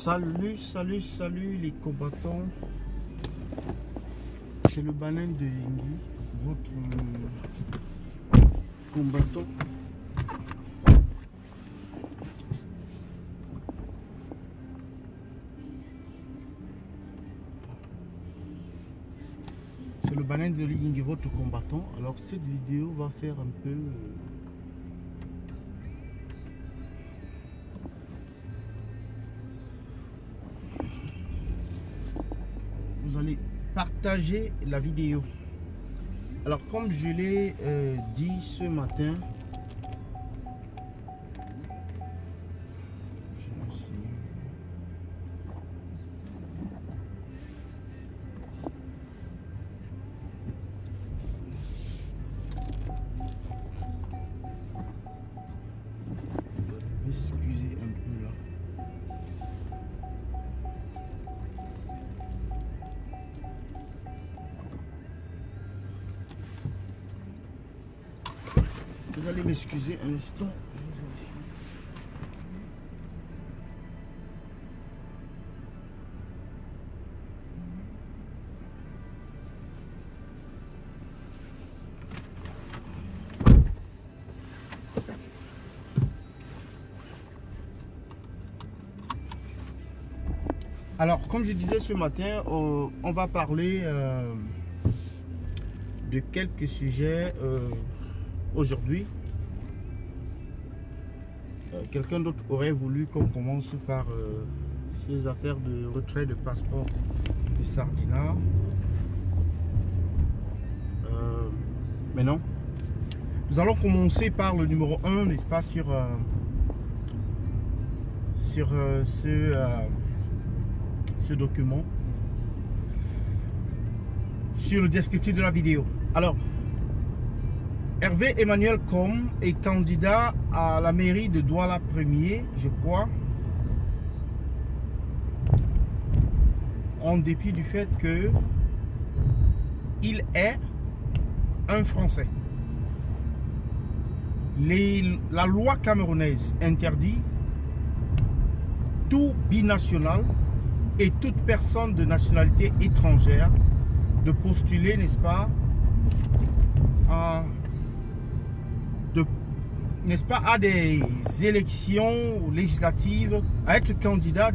Salut les combattants. C'est le Banin de Yingui, votre combattant. C'est le Banin de Yingui, votre combattant. Alors cette vidéo va faire un peu... Vous allez partager la vidéo. Alors comme je l'ai dit ce matin, excusez un peu là. Vous allez m'excuser un instant. Alors, comme je disais ce matin, on va parler de quelques sujets aujourd'hui. Quelqu'un d'autre aurait voulu qu'on commence par ces affaires de retrait de passeport de Sardina. Mais non. Nous allons commencer par le numéro 1, n'est-ce pas, sur ce document, sur le descriptif de la vidéo. Alors, Hervé Emmanuel Com est candidat à la mairie de Douala 1er, je crois, en dépit du fait que il est un Français. La loi camerounaise interdit tout binational et toute personne de nationalité étrangère de postuler, n'est-ce pas, à des élections législatives, à être candidat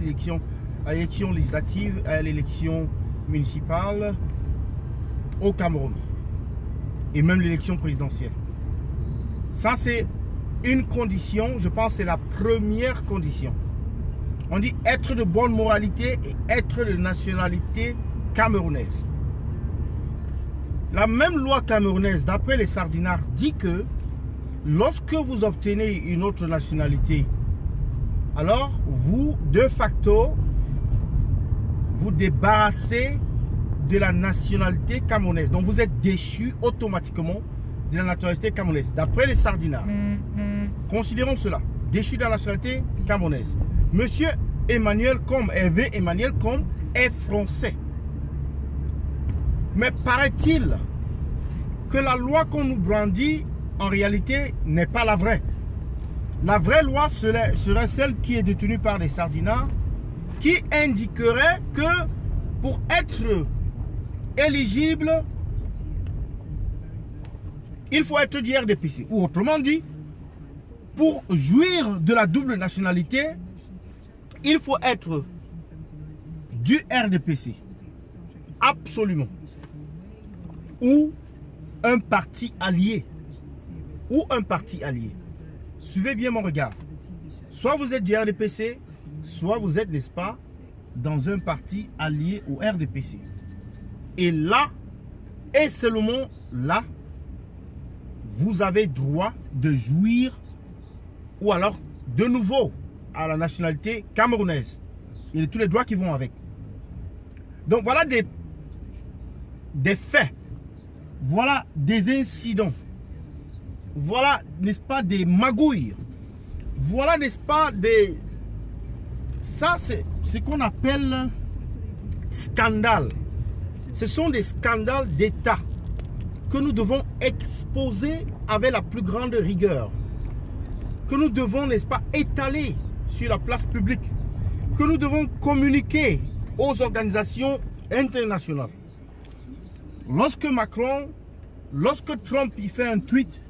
à l'élection législative, à l'élection municipale au Cameroun et même l'élection présidentielle. Ça, c'est une condition, je pense que c'est la première condition. On dit être de bonne moralité et être de nationalité camerounaise. La même loi camerounaise, d'après les Sardinards, dit que lorsque vous obtenez une autre nationalité, alors vous, de facto, vous débarrassez de la nationalité camerounaise. Donc vous êtes déchu automatiquement de la nationalité camerounaise. D'après les Sardinards, considérons cela, déchu de la nationalité camerounaise. Monsieur Emmanuel Com, Hervé Emmanuel Com, est français. Mais paraît-il que la loi qu'on nous brandit, en réalité, n'est pas la vraie. La vraie loi serait celle qui est détenue par les Sardinards, qui indiquerait que pour être éligible, il faut être du RDPC. Ou autrement dit, pour jouir de la double nationalité, il faut être du RDPC. Absolument. Ou un parti allié. Ou un parti allié. Suivez bien mon regard. Soit vous êtes du RDPC, soit vous êtes, n'est-ce pas, dans un parti allié au RDPC. Et là, et seulement là, vous avez droit de jouir, ou alors de nouveau, à la nationalité camerounaise. Et de tous les droits qui vont avec. Donc voilà des faits. Voilà des incidents. Voilà, n'est-ce pas, des magouilles. Voilà, n'est-ce pas, des... Ça, c'est ce qu'on appelle scandale. Ce sont des scandales d'État que nous devons exposer avec la plus grande rigueur. Que nous devons, n'est-ce pas, étaler sur la place publique. que nous devons communiquer aux organisations internationales. Lorsque Trump il fait un tweet,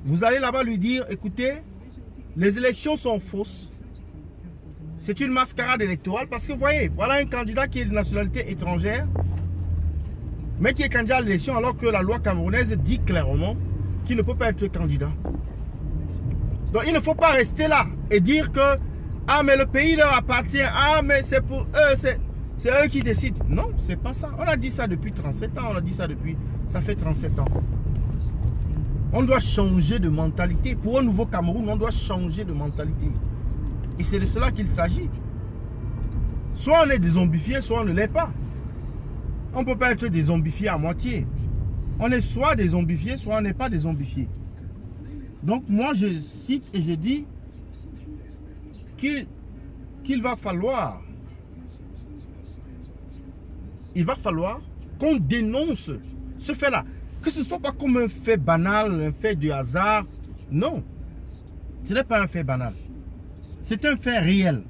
vous allez là-bas lui dire, écoutez, les élections sont fausses. C'est une mascarade électorale parce que vous voyez, voilà un candidat qui est de nationalité étrangère, mais qui est candidat à l'élection alors que la loi camerounaise dit clairement qu'il ne peut pas être candidat. Donc il ne faut pas rester là et dire que ah mais le pays leur appartient, ah mais c'est pour eux, c'est eux qui décident. Non, c'est pas ça. On a dit ça depuis 37 ans, on a dit ça depuis, ça fait 37 ans. On doit changer de mentalité. Pour un nouveau Cameroun, on doit changer de mentalité. Et c'est de cela qu'il s'agit. Soit on est dézombifié, soit on ne l'est pas. On ne peut pas être dézombifié à moitié. On est soit dézombifié, soit on n'est pas dézombifié. Donc moi je cite et je dis qu'il va falloir qu'on dénonce ce fait-là. Que ce ne soit pas comme un fait banal, un fait de hasard. Non, ce n'est pas un fait banal. C'est un fait réel.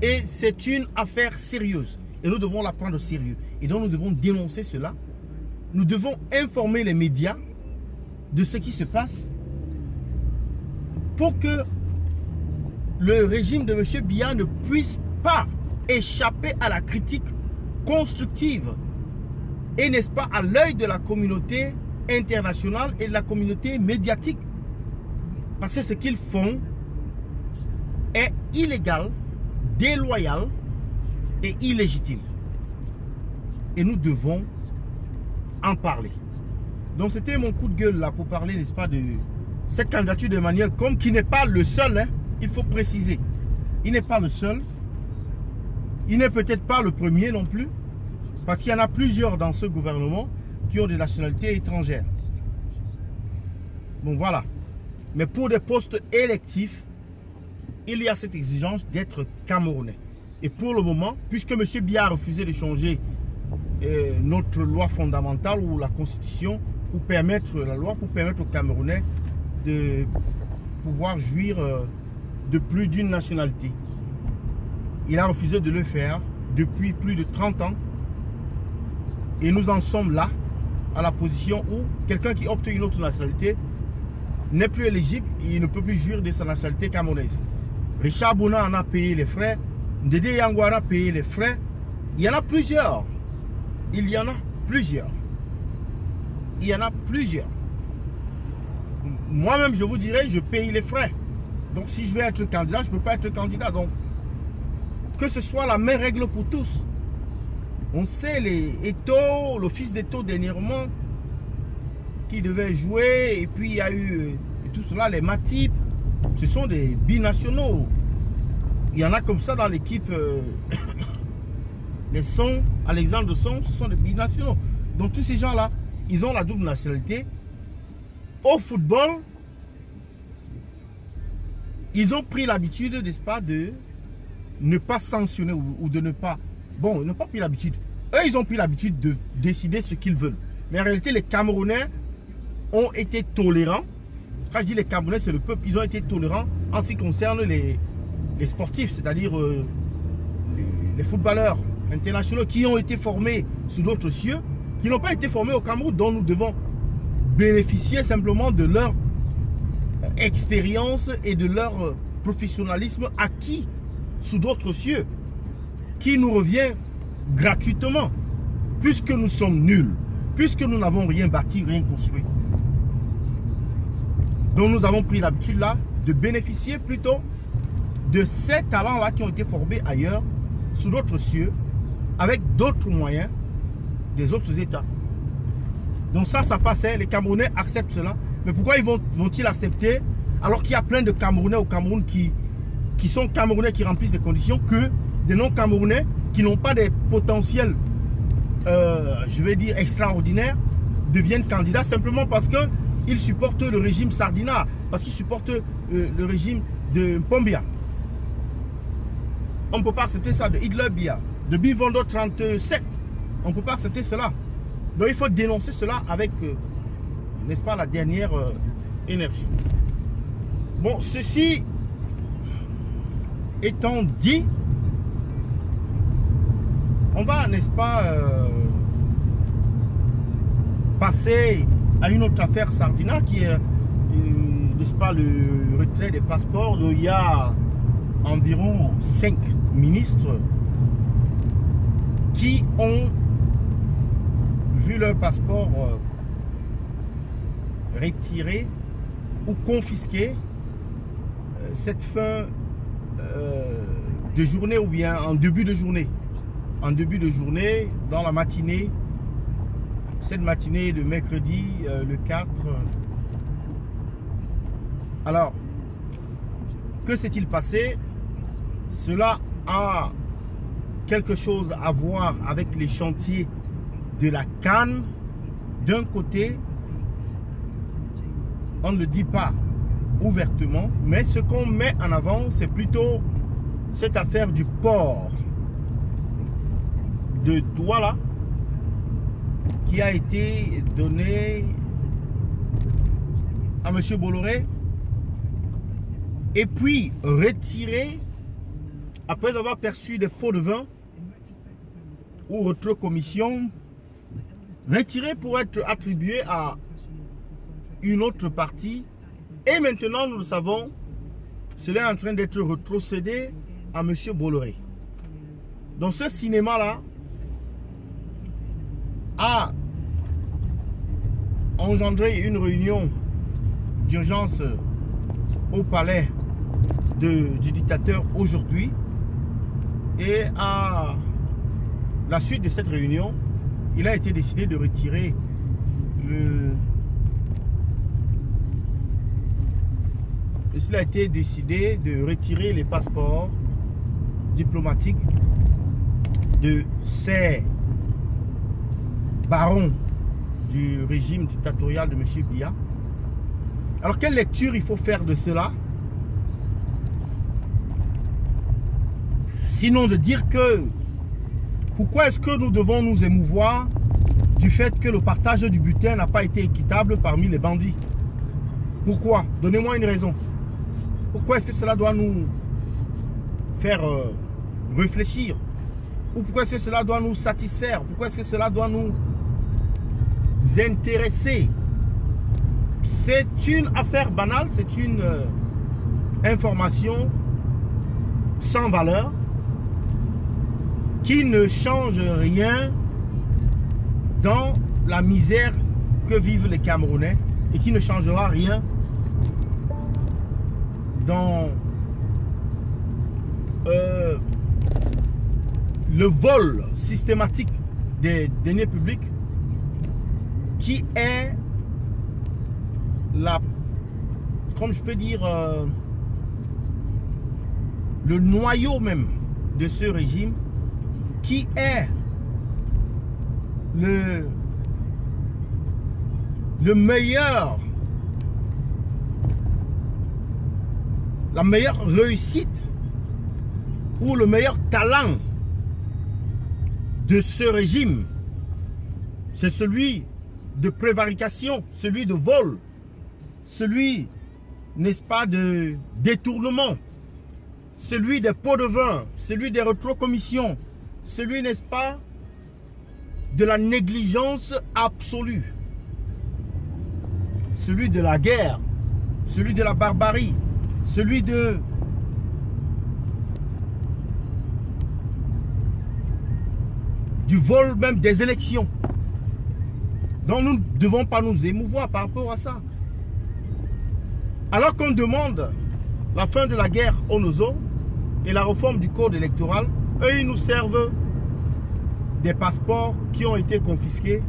Et c'est une affaire sérieuse. Et nous devons la prendre au sérieux. Et donc nous devons dénoncer cela. Nous devons informer les médias de ce qui se passe pour que le régime de M. Biya ne puisse pas échapper à la critique constructive et n'est-ce pas à l'œil de la communauté internationale et de la communauté médiatique. Parce que ce qu'ils font est illégal, déloyal et illégitime. Et nous devons en parler. Donc c'était mon coup de gueule là pour parler, n'est-ce pas, de cette candidature d'Emmanuel Combes qui n'est pas le seul, hein, il faut préciser. Il n'est pas le seul. Il n'est peut-être pas le premier non plus. Parce qu'il y en a plusieurs dans ce gouvernement qui ont des nationalités étrangères. Bon voilà. Mais pour des postes électifs, il y a cette exigence d'être camerounais. Et pour le moment, puisque M. Biya a refusé de changer notre loi fondamentale ou la constitution pour permettre la loi, pour permettre aux Camerounais de pouvoir jouir de plus d'une nationalité. Il a refusé de le faire depuis plus de 30 ans. Et nous en sommes là, à la position où quelqu'un qui opte une autre nationalité n'est plus éligible et il ne peut plus jouir de sa nationalité camerounaise. Richard Bouna en a payé les frais. Ndédé Yangouara a payé les frais. Il y en a plusieurs. Il y en a plusieurs. Il y en a plusieurs. Moi-même, je vous dirais, je paye les frais. Donc, si je veux être candidat, je ne peux pas être candidat. Donc, que ce soit la même règle pour tous. On sait les Eto'o, le fils d'Eto'o dernièrement, qui devait jouer, et puis il y a eu et tout cela, les Matip, ce sont des binationaux. Il y en a comme ça dans l'équipe, les Sons, Alexandre Sons, ce sont des binationaux. Donc tous ces gens-là, ils ont la double nationalité. Au football, ils ont pris l'habitude, n'est-ce pas, de ne pas sanctionner ou de ne pas... Bon, ils n'ont pas pris l'habitude. Eux, ils ont pris l'habitude de décider ce qu'ils veulent. Mais en réalité, les Camerounais ont été tolérants. Quand je dis les Camerounais, c'est le peuple. Ils ont été tolérants en ce qui concerne les sportifs, c'est-à-dire les footballeurs internationaux qui ont été formés sous d'autres cieux, qui n'ont pas été formés au Cameroun, dont nous devons bénéficier simplement de leur expérience et de leur professionnalisme acquis sous d'autres cieux, qui nous revient gratuitement, puisque nous sommes nuls, puisque nous n'avons rien bâti, rien construit. Donc nous avons pris l'habitude là de bénéficier plutôt de ces talents-là qui ont été formés ailleurs, sous d'autres cieux, avec d'autres moyens des autres États. Donc ça passait, les Camerounais acceptent cela. Mais pourquoi vont-ils accepter alors qu'il y a plein de Camerounais au Cameroun qui sont Camerounais, qui remplissent les conditions, que des non-Camerounais qui n'ont pas des potentiels, je vais dire, extraordinaires, deviennent candidats simplement parce qu'ils supportent le régime Sardina, parce qu'ils supportent le régime de Pombia. On ne peut pas accepter ça, de Hitler Biya, de Bivondo 37. On ne peut pas accepter cela. Donc il faut dénoncer cela avec, n'est-ce pas, la dernière énergie. Bon, ceci étant dit, on va, n'est-ce pas, passer à une autre affaire Sardina qui est, n'est-ce pas, le retrait des passeports. Donc, il y a environ 5 ministres qui ont vu leur passeport retiré ou confisqué cette fin de journée ou bien en début de journée. En début de journée, dans la matinée, cette matinée de mercredi le 4. Alors, que s'est-il passé? Cela a quelque chose à voir avec les chantiers de la CAN. D'un côté, on ne le dit pas ouvertement, mais ce qu'on met en avant, c'est plutôt cette affaire du port de Douala qui a été donné à M. Bolloré et puis retiré après avoir perçu des pots de vin ou autre commission, retiré pour être attribué à une autre partie. Et maintenant, nous le savons, cela est en train d'être retrocédé à M. Bolloré. Donc ce cinéma-là a engendré une réunion d'urgence au palais du dictateur aujourd'hui. Et à la suite de cette réunion, il a été décidé de retirer les passeports diplomatiques de ces barons du régime dictatorial de M. Biya. Alors, quelle lecture il faut faire de cela? Sinon de dire que pourquoi est-ce que nous devons nous émouvoir du fait que le partage du butin n'a pas été équitable parmi les bandits? Pourquoi? Donnez-moi une raison. Pourquoi est-ce que cela doit nous faire réfléchir? Ou pourquoi est-ce que cela doit nous satisfaire? Pourquoi est-ce que cela doit nous intéresser? C'est une affaire banale, c'est une information sans valeur qui ne change rien dans la misère que vivent les Camerounais et qui ne changera rien dans le vol systématique des deniers publics qui est comme je peux dire, le noyau même de ce régime, qui est le la meilleure réussite ou le meilleur talent de ce régime. C'est celui de prévarication, celui de vol, celui, n'est-ce pas, de détournement, celui des pots de vin, celui des rétrocommissions, celui, n'est-ce pas, de la négligence absolue, celui de la guerre, celui de la barbarie, celui du vol même des élections. Donc nous ne devons pas nous émouvoir par rapport à ça. Alors qu'on demande la fin de la guerre au Nozo et la réforme du code électoral, eux ils nous servent des passeports qui ont été confisqués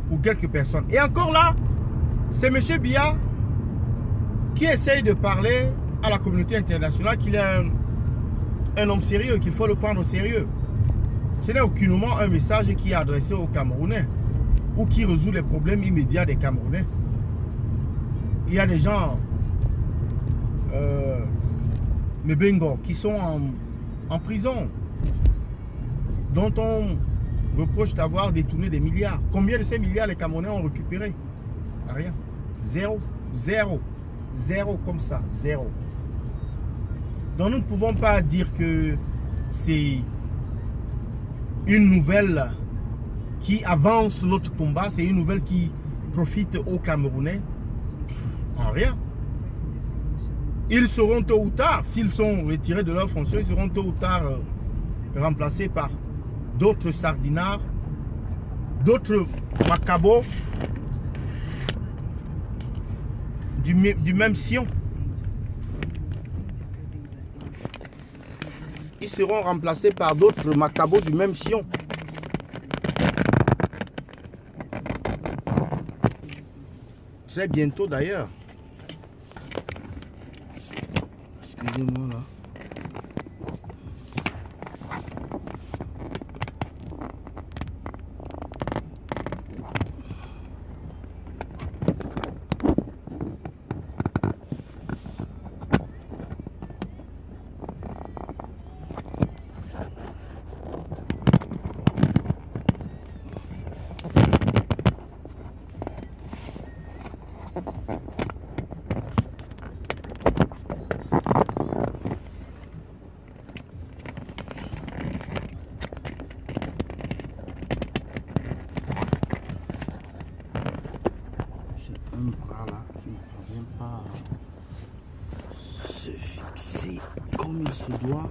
pour quelques personnes. Et encore là, c'est M. Biya qui essaye de parler à la communauté internationale qu'il est un homme sérieux, qu'il faut le prendre au sérieux. Ce n'est aucunement un message qui est adressé aux Camerounais ou qui résout les problèmes immédiats des Camerounais. Il y a des gens, les Bengo, qui sont en prison, dont on reproche d'avoir détourné des milliards. Combien de ces milliards les Camerounais ont récupéré? Rien. Zéro. Zéro. Zéro comme ça. Zéro. Donc nous ne pouvons pas dire que c'est une nouvelle qui avance notre combat, c'est une nouvelle qui profite aux Camerounais. En rien. Ils seront tôt ou tard, s'ils sont retirés de leur fonction, ils seront tôt ou tard remplacés par d'autres sardinards, d'autres macabos du même sillon. Ils seront remplacés par d'autres macabos du même sillon. Très bientôt d'ailleurs. Excusez-moi là. Un bras là qui ne parvient pas à se fixer comme il se doit.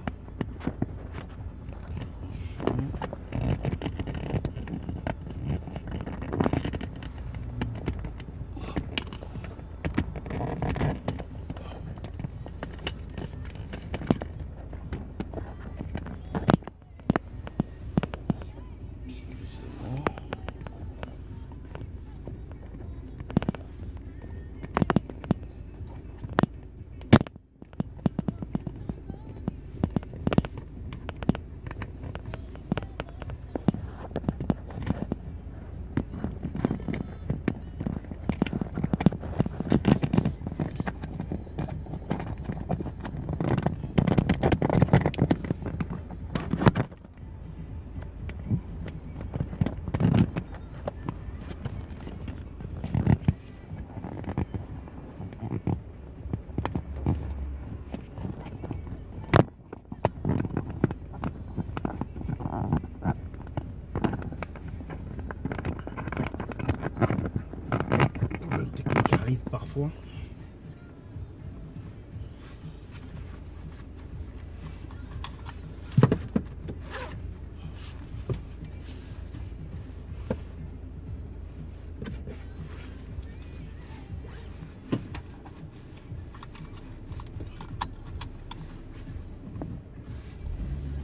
Problème technique arrive parfois.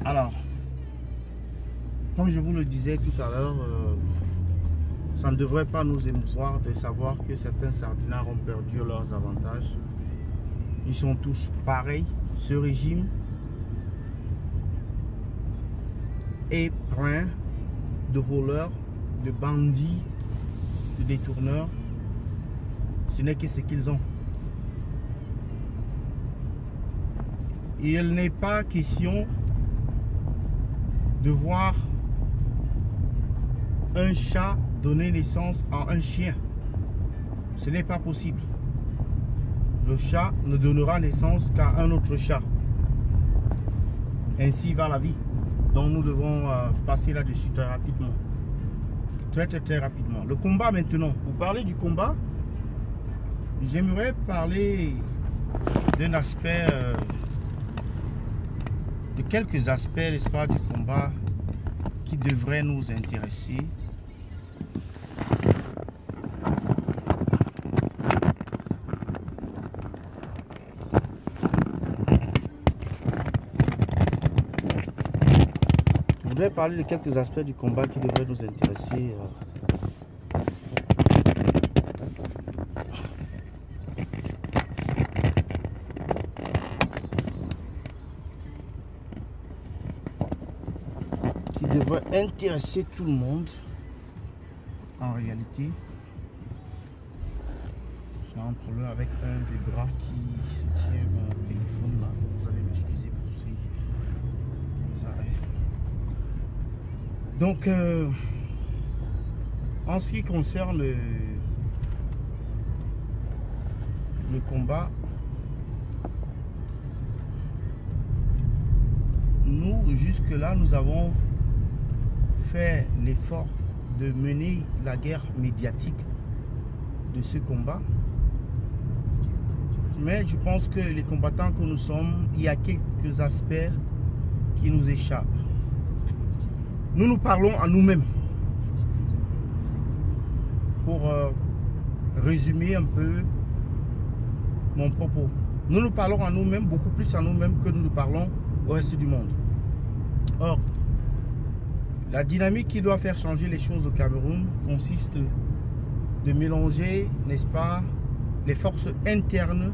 Alors, comme je vous le disais tout à l'heure, ça ne devrait pas nous émouvoir de savoir que certains sardinards ont perdu leurs avantages. Ils sont tous pareils. Ce régime est plein de voleurs, de bandits, de détourneurs. Ce n'est que ce qu'ils ont. Il n'est pas question de voir un chat donner naissance à un chien. Ce n'est pas possible. Le chat ne donnera naissance qu'à un autre chat. Ainsi va la vie. Donc nous devons passer là-dessus très rapidement. Très rapidement. Le combat maintenant. Vous parlez du combat. J'aimerais parler d'un aspect, de quelques aspects, n'est-ce pas, du combat qui devraient nous intéresser. Je voudrais parler de quelques aspects du combat qui devraient nous intéresser. Qui devrait intéresser tout le monde en réalité. J'ai un problème avec un des bras qui soutient mon téléphone là. Vous allez m'excuser pour ces arrêts. Donc, en ce qui concerne le combat, nous, jusque-là, nous avons fait l'effort de mener la guerre médiatique de ce combat. Mais je pense que les combattants que nous sommes, il y a quelques aspects qui nous échappent. Nous nous parlons à nous-mêmes. Pour résumer un peu mon propos. Nous nous parlons à nous-mêmes, beaucoup plus à nous-mêmes que nous nous parlons au reste du monde. Or, la dynamique qui doit faire changer les choses au Cameroun consiste de mélanger, n'est-ce pas, les forces internes,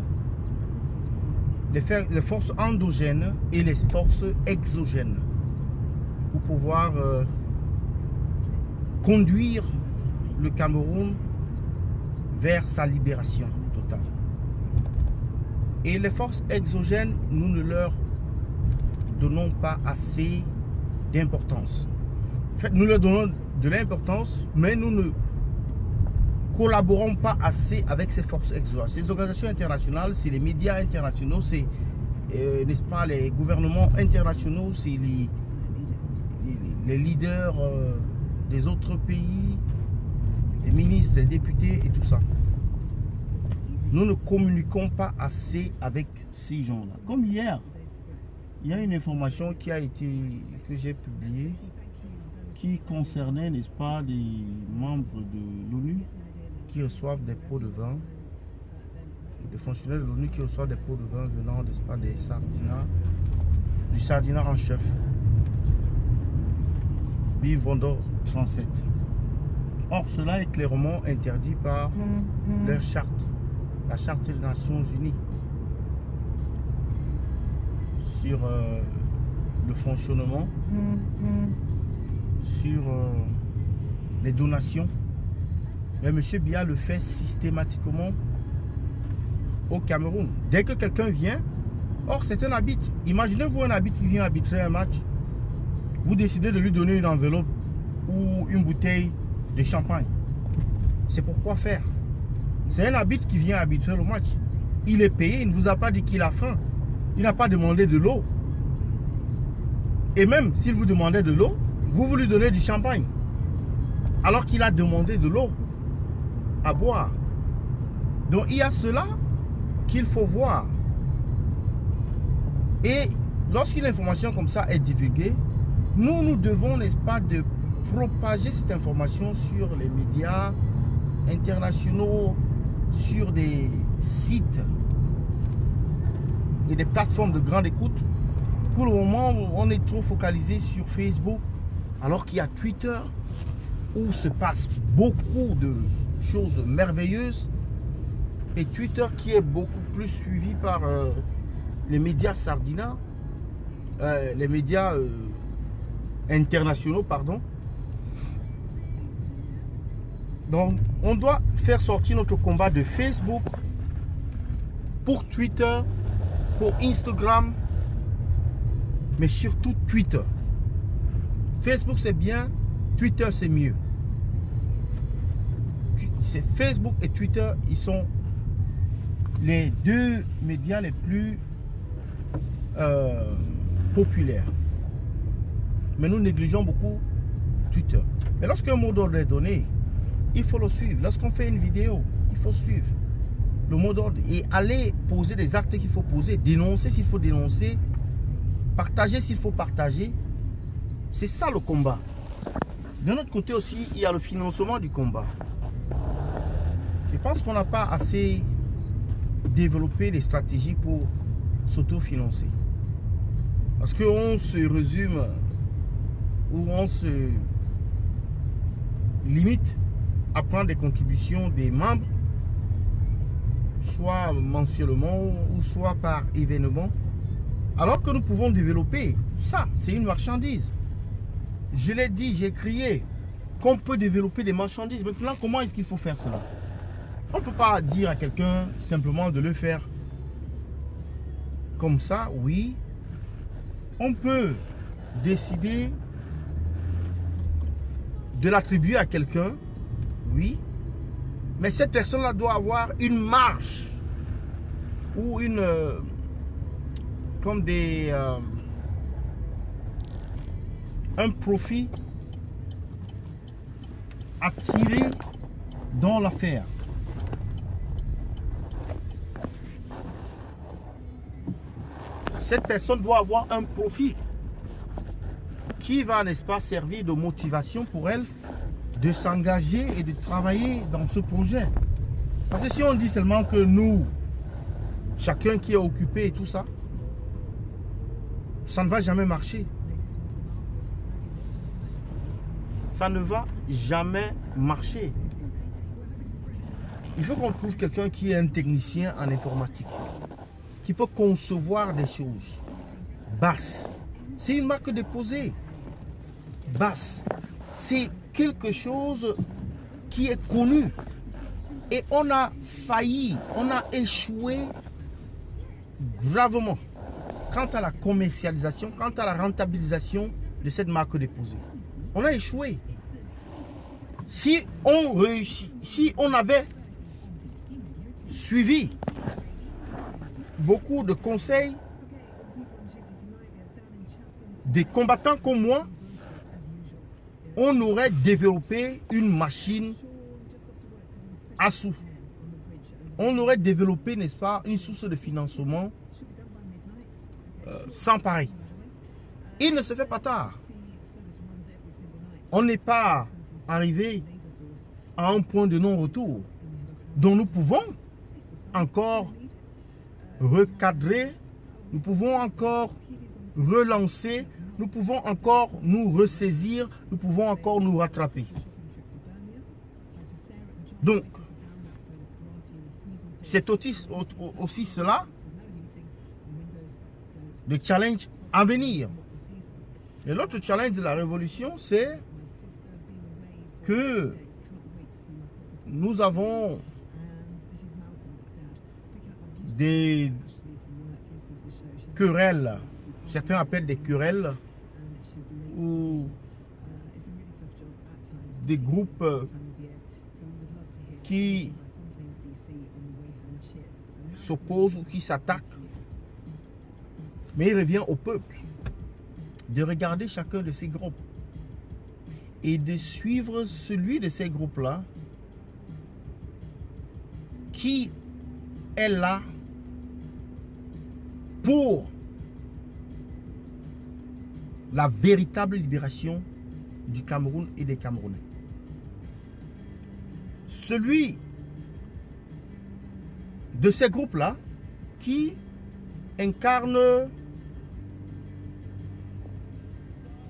les forces endogènes et les forces exogènes pour pouvoir conduire le Cameroun vers sa libération totale. Et les forces exogènes, nous ne leur donnons pas assez d'importance. En fait, nous leur donnons de l'importance, mais nous ne collaborons pas assez avec ces forces exogènes. Ces organisations internationales, c'est les médias internationaux, c'est, n'est-ce pas, les gouvernements internationaux, c'est les leaders des autres pays, les ministres, les députés et tout ça. Nous ne communiquons pas assez avec ces gens-là. Comme hier, il y a une information qui a été, que j'ai publiée, qui concernait, n'est-ce pas, des membres de l'ONU qui reçoivent des pots de vin, des fonctionnaires de l'ONU qui reçoivent des pots de vin venant, n'est-ce pas, des sardinats, du sardinat en chef, Bivrondo 37. Or, cela est clairement interdit par leur charte, la charte des Nations Unies, sur le fonctionnement, sur les donations. Mais M. Biya le fait systématiquement au Cameroun. Dès que quelqu'un vient, or c'est un arbitre. Imaginez-vous un arbitre qui vient arbitrer un match, vous décidez de lui donner une enveloppe ou une bouteille de champagne. C'est pourquoi faire. C'est un arbitre qui vient arbitrer le match. Il est payé, il ne vous a pas dit qu'il a faim. Il n'a pas demandé de l'eau. Et même s'il vous demandait de l'eau, vous lui donnez du champagne. Alors qu'il a demandé de l'eau à boire. Donc il y a cela qu'il faut voir. Et lorsqu'une information comme ça est divulguée, nous devons, n'est-ce pas, de propager cette information sur les médias internationaux, sur des sites et des plateformes de grande écoute. Pour le moment, on est trop focalisé sur Facebook, alors qu'il y a Twitter, où se passe beaucoup de choses merveilleuses, et Twitter qui est beaucoup plus suivi par les médias sardinats, les médias internationaux, pardon. Donc, on doit faire sortir notre combat de Facebook pour Twitter, pour Instagram, mais surtout Twitter. Facebook c'est bien, Twitter c'est mieux. C'est Facebook et Twitter, ils sont les deux médias les plus populaires. Mais nous négligeons beaucoup Twitter. Mais lorsqu'un mot d'ordre est donné, il faut le suivre. Lorsqu'on fait une vidéo, il faut suivre le mot d'ordre et aller poser les actes qu'il faut poser, dénoncer s'il faut dénoncer, partager s'il faut partager. C'est ça le combat. D'un autre côté aussi, il y a le financement du combat. Je pense qu'on n'a pas assez développé des stratégies pour s'autofinancer. Parce qu'on se résume ou on se limite à prendre des contributions des membres, soit mensuellement ou soit par événement, alors que nous pouvons développer ça. C'est une marchandise. Je l'ai dit, j'ai crié qu'on peut développer des marchandises. Maintenant, comment est-ce qu'il faut faire cela? On ne peut pas dire à quelqu'un simplement de le faire comme ça, oui. On peut décider de l'attribuer à quelqu'un, oui. Mais cette personne-là doit avoir une marge ou une... comme des... un profit attiré dans l'affaire. Cette personne doit avoir un profit qui va, n'est-ce pas, servir de motivation pour elle de s'engager et de travailler dans ce projet. Parce que si on dit seulement que nous, chacun qui est occupé et tout ça, ça ne va jamais marcher. Ça ne va jamais marcher. Il faut qu'on trouve quelqu'un qui est un technicien en informatique, qui peut concevoir des choses. Bass, c'est une marque déposée. Bass, c'est quelque chose qui est connu. Et on a failli, on a échoué gravement quant à la commercialisation, quant à la rentabilisation de cette marque déposée. On a échoué. Si on réussit, si on avait suivi beaucoup de conseils des combattants comme moi, on aurait développé une machine à sous. On aurait développé, n'est-ce pas, une source de financement sans pareil. Il ne se fait pas tard. On n'est pas arrivé à un point de non-retour dont nous pouvons encore recadrer, nous pouvons encore relancer, nous pouvons encore nous ressaisir, nous pouvons encore nous rattraper. Donc, c'est aussi cela, le challenge à venir. Et l'autre challenge de la révolution, c'est que nous avons des querelles, certains appellent des querelles, ou des groupes qui s'opposent ou qui s'attaquent. Mais il revient au peuple de regarder chacun de ces groupes et de suivre celui de ces groupes-là qui est là pour la véritable libération du Cameroun et des Camerounais. Celui de ces groupes-là qui incarne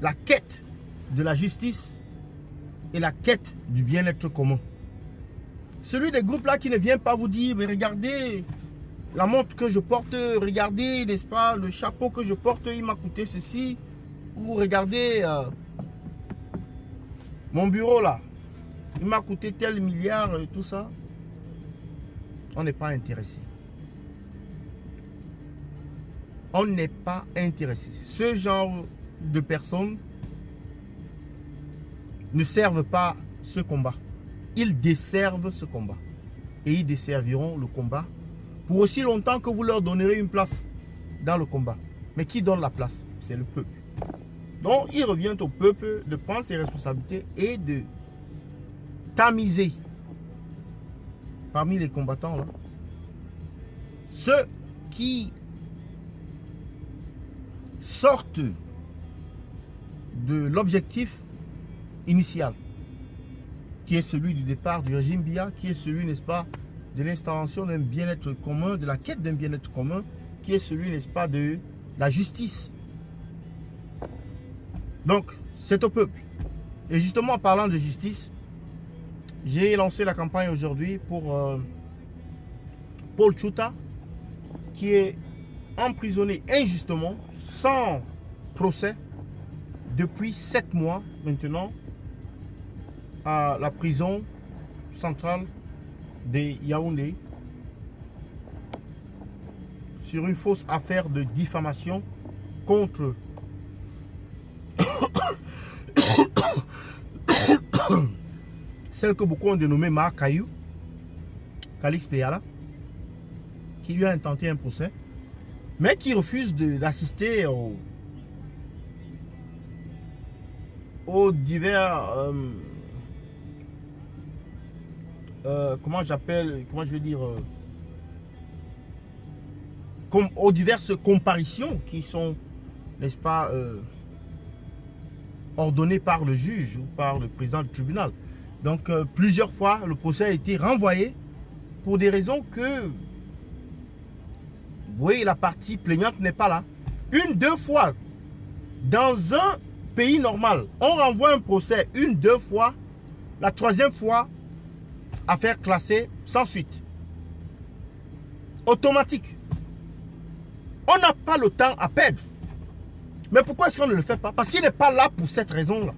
la quête de la justice et la quête du bien-être commun. Celui des groupes-là qui ne vient pas vous dire, mais regardez la montre que je porte, regardez, n'est-ce pas, le chapeau que je porte, il m'a coûté ceci, ou regardez mon bureau là, il m'a coûté tel milliard et tout ça. On n'est pas intéressé. On n'est pas intéressé. Ce genre de personnes ne servent pas ce combat. Ils desservent ce combat. Et ils desserviront le combat pour aussi longtemps que vous leur donnerez une place dans le combat. Mais qui donne la place? C'est le peuple. Donc il revient au peuple de prendre ses responsabilités et de tamiser parmi les combattants là, ceux qui sortent de l'objectif initial, qui est celui du départ du régime Biya, qui est celui, n'est-ce pas, de l'installation d'un bien-être commun, de la quête d'un bien-être commun, qui est celui, n'est-ce pas, de la justice. Donc, c'est au peuple. Et justement, en parlant de justice, j'ai lancé la campagne aujourd'hui pour Paul Tchouta, qui est emprisonné injustement, sans procès, depuis 7 mois maintenant, à la prison centrale de Yaoundé, sur une fausse affaire de diffamation contre celle que beaucoup ont dénommée Marc Caillou, Calix Payala, qui lui a intenté un procès, mais qui refuse d'assister aux divers comment je vais dire, comme aux diverses comparitions qui sont, n'est-ce pas, ordonnées par le juge ou par le président du tribunal. Donc, plusieurs fois, le procès a été renvoyé pour des raisons que, oui, la partie plaignante n'est pas là. Deux fois, dans un pays normal, on renvoie un procès deux fois, la troisième fois, affaire classée sans suite. Automatique. On n'a pas le temps à perdre. Mais pourquoi est-ce qu'on ne le fait pas? Parce qu'il n'est pas là pour cette raison-là.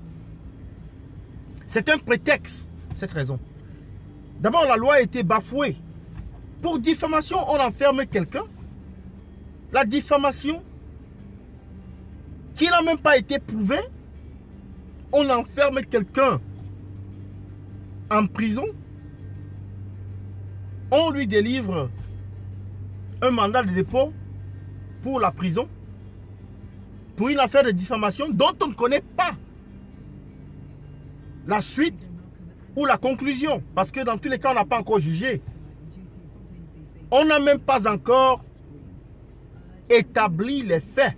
C'est un prétexte, cette raison. D'abord, la loi a été bafouée. Pour diffamation, on enferme quelqu'un. La diffamation, qui n'a même pas été prouvée, on enferme quelqu'un en prison. On lui délivre un mandat de dépôt pour la prison, pour une affaire de diffamation dont on ne connaît pas la suite ou la conclusion. Parce que dans tous les cas, on n'a pas encore jugé. On n'a même pas encore établi les faits.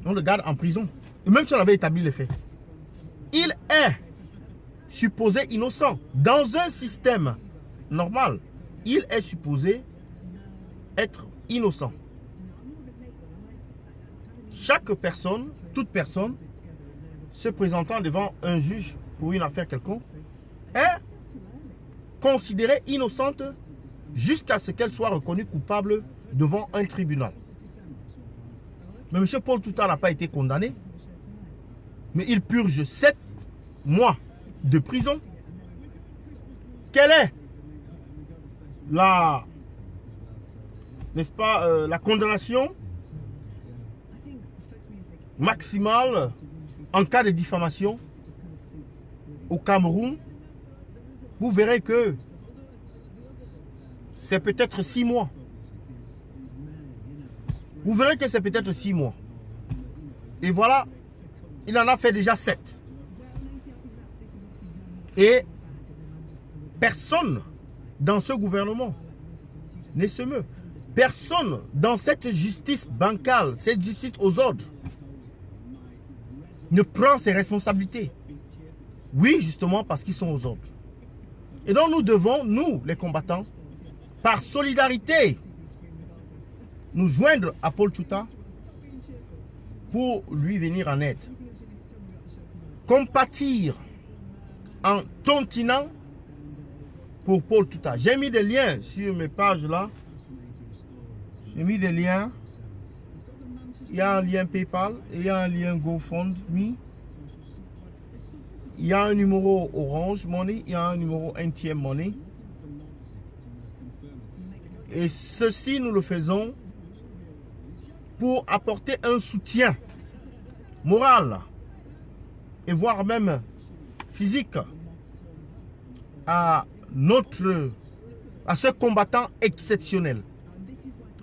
On le garde en prison. Et même si on avait établi les faits, il est supposé innocent. Dans un système normal, il est supposé être innocent. Chaque personne, toute personne, se présentant devant un juge pour une affaire quelconque, est considérée innocente jusqu'à ce qu'elle soit reconnue coupable devant un tribunal. Mais M. Paul Touta n'a pas été condamné, mais il purge 7 mois de prison. Quelle est la, n'est-ce pas, la condamnation maximale en cas de diffamation au Cameroun? Vous verrez que c'est peut-être 6 mois. Vous verrez que c'est peut-être 6 mois. Et voilà, il en a fait déjà 7. Et personne dans ce gouvernement ne se meut. Personne dans cette justice bancale, cette justice aux ordres, ne prend ses responsabilités. Oui, justement parce qu'ils sont aux ordres. Et donc nous devons, nous les combattants, par solidarité, nous joindre à Paul Touta pour lui venir en aide. Compatir en tontinant pour Paul Touta. J'ai mis des liens sur mes pages là. J'ai mis des liens. Il y a un lien PayPal et il y a un lien GoFundMe. Il y a un numéro Orange Money, il y a un numéro NTM Money. Et ceci, nous le faisons pour apporter un soutien moral et voire même physique à ce combattant exceptionnel.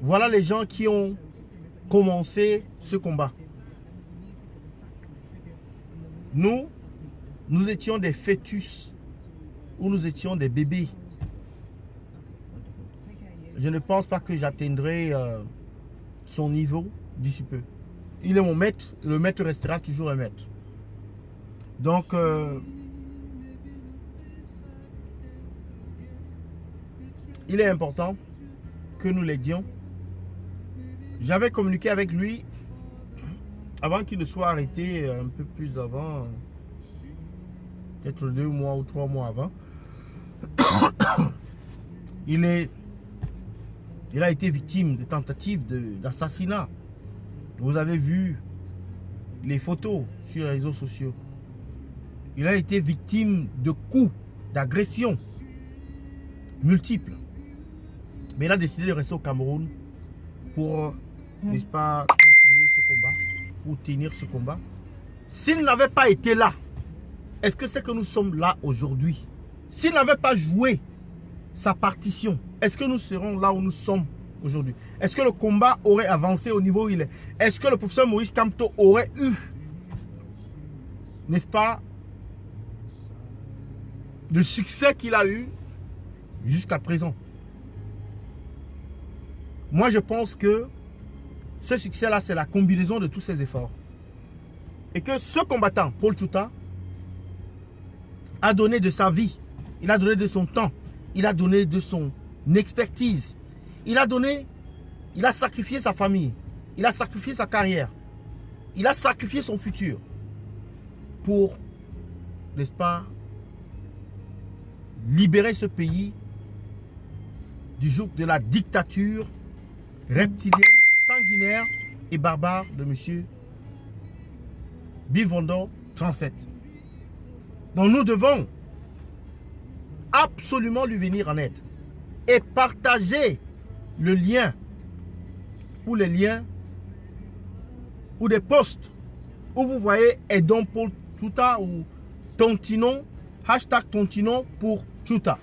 Voilà les gens qui ont commencé ce combat. Nous étions des fœtus ou nous étions des bébés. Je ne pense pas que j'atteindrai son niveau d'ici peu. Il est mon maître, le maître restera toujours un maître. Donc, il est important que nous l'aidions. J'avais communiqué avec lui avant qu'il ne soit arrêté un peu plus avant, peut-être 2 mois ou 3 mois avant. Il a été victime de tentatives d'assassinat. Vous avez vu les photos sur les réseaux sociaux. Il a été victime de coups, d'agressions multiples. Mais il a décidé de rester au Cameroun pour, n'est-ce pas, continuer ce combat, pour tenir ce combat. S'il n'avait pas été là, est-ce que c'est que nous sommes là aujourd'hui? S'il n'avait pas joué sa partition, est-ce que nous serons là où nous sommes aujourd'hui? Est-ce que le combat aurait avancé au niveau où il est? Est-ce que le professeur Maurice Kamto aurait eu, n'est-ce pas, de succès qu'il a eu jusqu'à présent. Moi, je pense que ce succès-là, c'est la combinaison de tous ses efforts. Et que ce combattant, Paul Tchouta, a donné de sa vie, il a donné de son temps, il a donné de son expertise, il a sacrifié sa famille, il a sacrifié sa carrière, il a sacrifié son futur pour, n'est-ce pas, libérer ce pays du joug de la dictature reptilienne, sanguinaire et barbare de M. Bivando 37. Donc nous devons absolument lui venir en aide et partager le lien ou les liens ou des posts où vous voyez aidons pour Tchouta ou Tontinon, hashtag Tontinon pour Tchouta.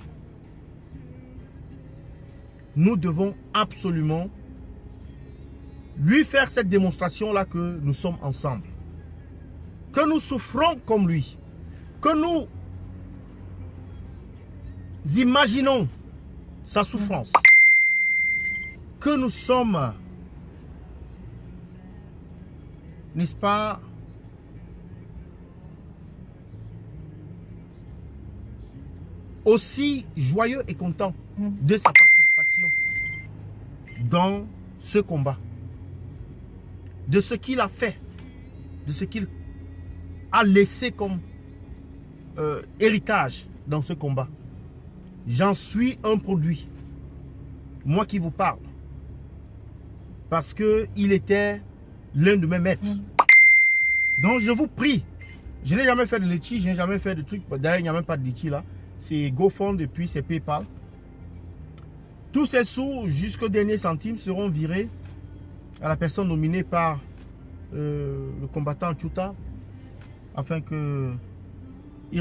Nous devons absolument lui faire cette démonstration-là que nous sommes ensemble. Que nous souffrons comme lui. Que nous imaginons sa souffrance. Que nous sommes, n'est-ce pas, aussi joyeux et contents de sa participation dans ce combat. De ce qu'il a fait. De ce qu'il a laissé comme héritage dans ce combat. J'en suis un produit. Moi qui vous parle. Parce qu'il était l'un de mes maîtres. Donc je vous prie. Je n'ai jamais fait de litchi, je n'ai jamais fait de trucs. D'ailleurs, il n'y a même pas de litchi là. C'est GoFund et puis c'est PayPal. Tous ces sous, jusqu'au dernier centime, seront virés à la personne nominée par le combattant Tchouta afin qu'il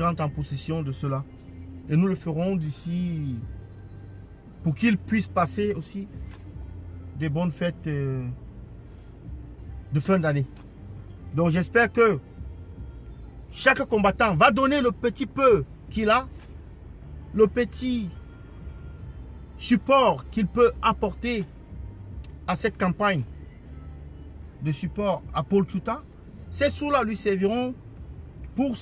rentre en possession de cela. Et nous le ferons d'ici pour qu'il puisse passer aussi des bonnes fêtes de fin d'année. Donc j'espère que chaque combattant va donner le petit peu qu'il a, le petit support qu'il peut apporter à cette campagne de support à Paul Tchouta. Ces sous-là lui serviront pour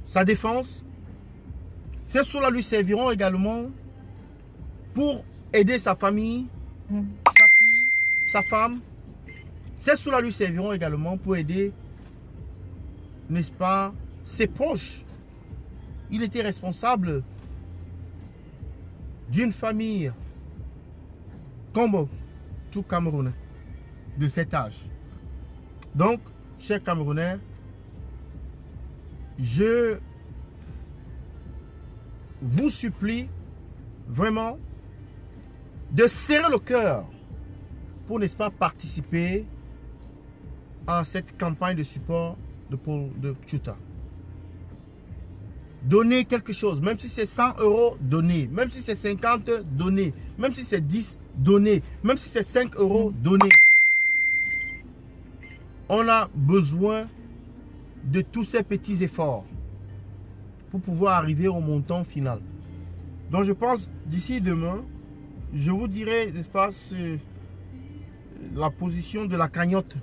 sa défense. Ces sous-là lui serviront également pour aider sa famille, sa fille, sa femme. Ces sous-là lui serviront également pour aider, n'est-ce pas, ses proches. Il était responsable d'une famille comme tout Camerounais de cet âge. Donc, chers Camerounais, je vous supplie vraiment de serrer le cœur pour, n'est-ce pas, participer à cette campagne de support de Tchouta. Donnez quelque chose, même si c'est 100 €, donnez. Même si c'est 50, donnez. Même si c'est 10, donnez. Même si c'est 5 €, donnez. On a besoin de tous ces petits efforts pour pouvoir arriver au montant final. Donc je pense d'ici demain, je vous dirai, n'est-ce pas, la position de la cagnotte.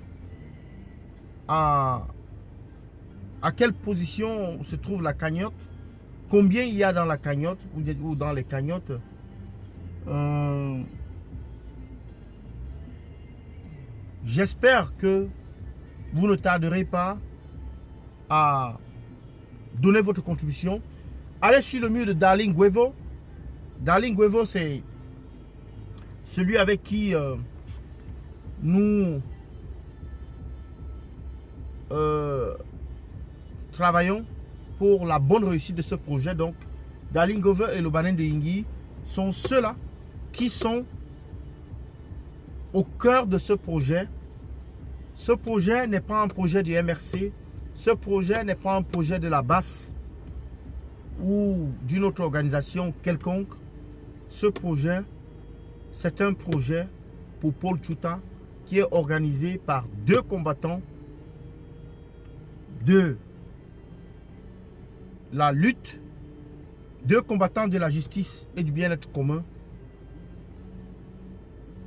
À quelle position se trouve la cagnotte, combien il y a dans la cagnotte ou dans les cagnottes. J'espère que vous ne tarderez pas à donner votre contribution. Allez sur le mur de Darling Guevo. Darling Guevo, c'est celui avec qui nous travaillons pour la bonne réussite de ce projet. Donc, Darling Guevo et le Banen de Yingui sont ceux-là qui sont au cœur de ce projet. Ce projet n'est pas un projet du MRC. Ce projet n'est pas un projet de la BAS ou d'une autre organisation quelconque. Ce projet, c'est un projet pour Paul Tchouta qui est organisé par deux combattants de la lutte, deux combattants de la justice et du bien-être commun.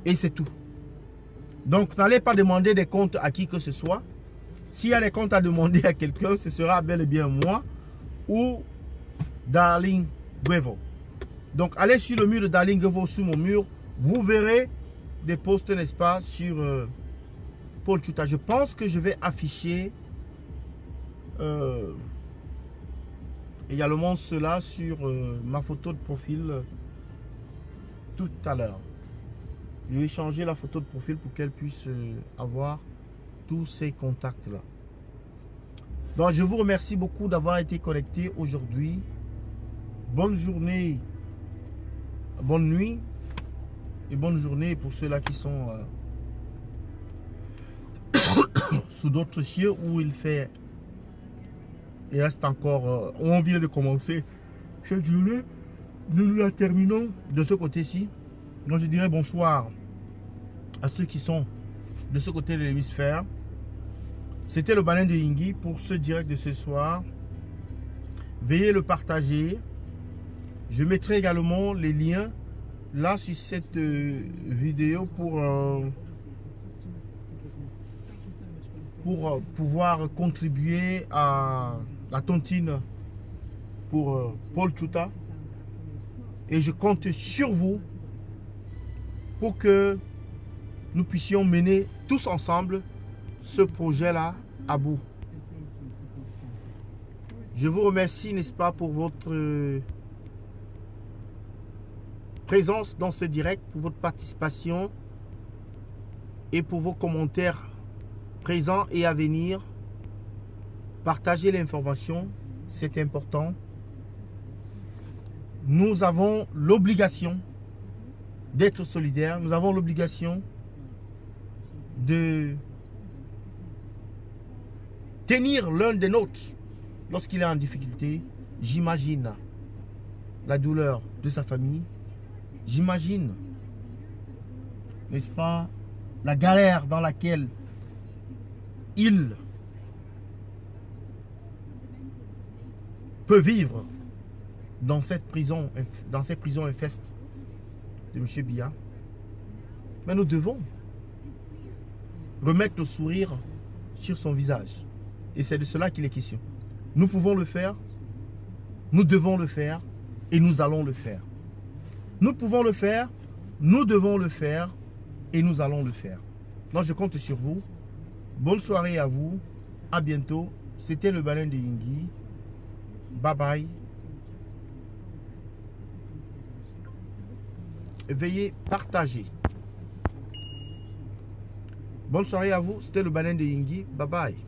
Et c'est tout. Donc, n'allez pas demander des comptes à qui que ce soit. S'il y a des comptes à demander à quelqu'un, ce sera bel et bien moi ou Darling Guevo. Donc, allez sur le mur de Darling Guevo, sur mon mur. Vous verrez des posts, n'est-ce pas, sur Paul Tchouta. Je pense que je vais afficher également cela sur ma photo de profil tout à l'heure. Je vais changer la photo de profil pour qu'elle puisse avoir tous ces contacts là. Donc je vous remercie beaucoup d'avoir été connecté aujourd'hui. Bonne journée, bonne nuit et bonne journée pour ceux-là qui sont sous d'autres cieux où il reste encore, où on vient de commencer cette journée. Nous la terminons de ce côté-ci. Donc je dirais bonsoir à ceux qui sont de ce côté de l'hémisphère. C'était le Baleine de Yingui pour ce direct de ce soir. Veuillez le partager. Je mettrai également les liens là sur cette vidéo pour pouvoir contribuer à la tontine pour Paul Tchouta. Et je compte sur vous pour que nous puissions mener tous ensemble ce projet-là à bout. Je vous remercie, n'est-ce pas, pour votre présence dans ce direct, pour votre participation et pour vos commentaires présents et à venir. Partagez l'information, c'est important. Nous avons l'obligation d'être solidaires. Nous avons l'obligation de tenir l'un des nôtres lorsqu'il est en difficulté. J'imagine la douleur de sa famille. J'imagine, n'est-ce pas, la galère dans laquelle il peut vivre dans cette prison, dans ces prisons infestes de M. Biya. Mais nous devons remettre le sourire sur son visage. Et c'est de cela qu'il est question. Nous pouvons le faire, nous devons le faire et nous allons le faire. Nous pouvons le faire, nous devons le faire et nous allons le faire. Donc je compte sur vous. Bonne soirée à vous. À bientôt. C'était le Baleine de Yingui. Bye bye. Veuillez partager. Bonne soirée à vous. C'était le Baleine de Yingui. Bye bye.